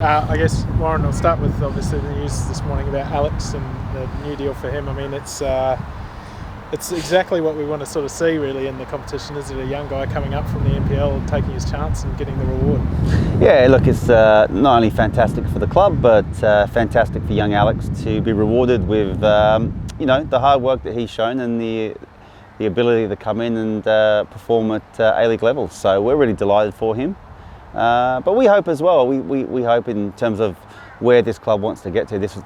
I guess, Warren, I'll start with obviously the news this morning about Alex and the new deal for him. I mean, it's exactly what we want to sort of see really in the competition. Is it a young guy coming up from the NPL, taking his chance and getting the reward? Yeah, look, it's not only fantastic for the club, but fantastic for young Alex to be rewarded with the hard work that he's shown and the ability to come in and perform at A-League levels. So we're really delighted for him. But we hope as well, we hope in terms of where this club wants to get to, this is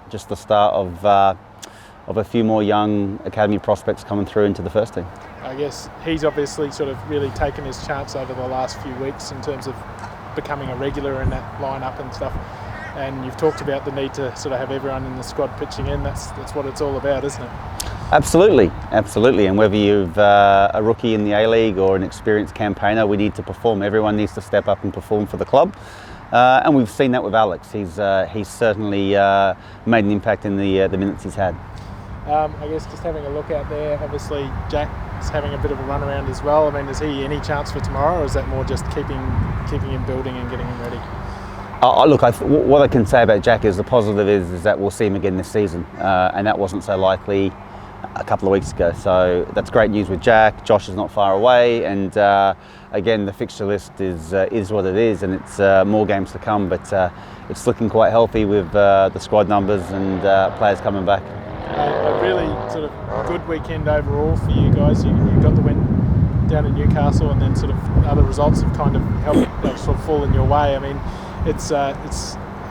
just the start of a few more young academy prospects coming through into the first team. I guess he's obviously sort of really taken his chance over the last few weeks in terms of becoming a regular in that lineup and stuff. And you've talked about the need to sort of have everyone in the squad pitching in. That's what it's all about, isn't it? Absolutely. And whether you've a rookie in the A-League or an experienced campaigner, we need to perform. Everyone needs to step up and perform for the club. And we've seen that with Alex. He's certainly made an impact in the minutes he's had. I guess just having a look out there, obviously Jack's having a bit of a run around as well. I mean, is he any chance for tomorrow, or is that more just keeping him building and getting him ready? Look, what I can say about Jack is the positive is that we'll see him again this season, and that wasn't so likely a couple of weeks ago. So that's great news with Jack. Josh is not far away, and again, the fixture list is what it is, and it's more games to come. But it's looking quite healthy with the squad numbers and players coming back. A really sort of good weekend overall for you guys. You got the win down in Newcastle, and then sort of other results have kind of helped sort of fall in your way. I mean, it's a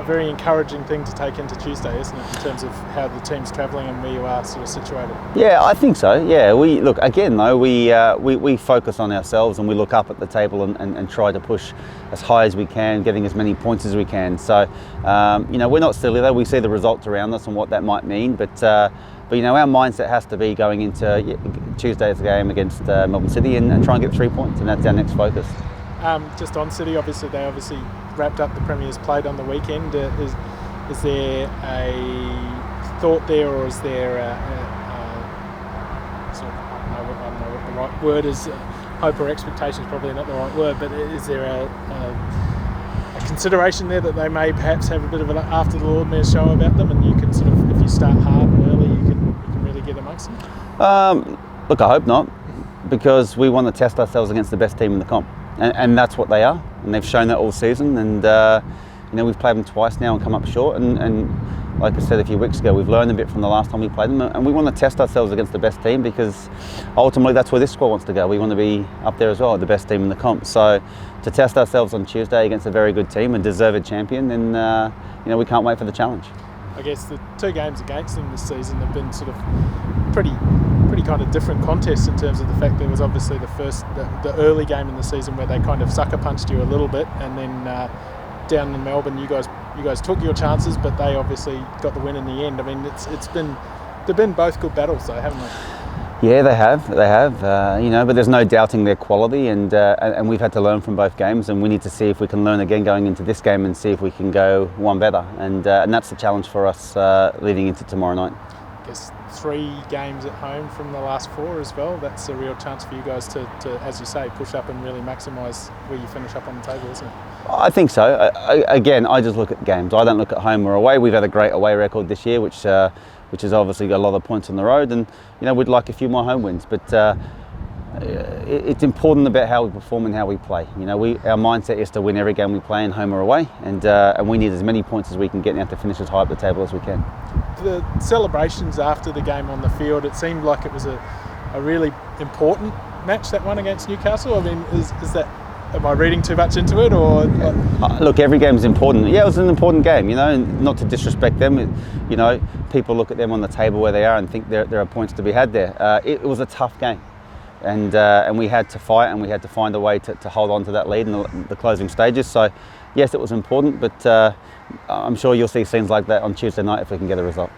very encouraging thing to take into Tuesday, isn't it, in terms of how the team's travelling and where you are sort of situated? Yeah, I think so. Yeah, we look again though. We focus on ourselves and we look up at the table and try to push as high as we can, getting as many points as we can. So we're not silly though. We see the results around us and what that might mean, but our mindset has to be going into Tuesday's game against Melbourne City and try and get 3 points, and that's our next focus. Just on City, they wrapped up the Premier's Plate on the weekend. Is there a thought there, or is there I don't know what the right word is. Hope or expectation is probably not the right word, but is there a consideration there that they may perhaps have a bit of an after the Lord Mayor show about them, and you can sort of, if you start hard and early, you can really get amongst them? Look, I hope not, because we want to test ourselves against the best team in the comp. And that's what they are, and they've shown that all season. And we've played them twice now and come up short. And like I said a few weeks ago, we've learned a bit from the last time we played them, and we want to test ourselves against the best team, because ultimately that's where this squad wants to go. We want to be up there as well, the best team in the comp. So to test ourselves on Tuesday against a very good team, a deserved champion, then we can't wait for the challenge. I guess the two games against them this season have been sort of pretty kind of different contests in terms of the fact there was obviously the early game in the season where they kind of sucker punched you a little bit, and then down in Melbourne you guys took your chances, but they obviously got the win in the end. I mean, they've been both good battles though, haven't they? Yeah, they have. But there's no doubting their quality, and we've had to learn from both games, and we need to see if we can learn again going into this game and see if we can go one better, and that's the challenge for us leading into tomorrow night. I guess 3 games at home from the last 4 as well. That's a real chance for you guys to, as you say, push up and really maximise where you finish up on the table, isn't it? I think so. I just look at games. I don't look at home or away. We've had a great away record this year, which has obviously got a lot of points on the road, and we'd like a few more home wins. But it's important about how we perform and how we play. Our mindset is to win every game we play in, home or away, and we need as many points as we can get now to finish as high up the table as we can. The celebrations after the game on the field, it seemed like it was a really important match, that one against Newcastle. I mean, is that, am I reading too much into it, or? Look, every game is important. Yeah, it was an important game, not to disrespect them. People look at them on the table where they are and think there are points to be had there. It was a tough game, and we had to fight, and we had to find a way to hold on to that lead in the closing stages. So, yes, it was important, but I'm sure you'll see scenes like that on Tuesday night if we can get a result.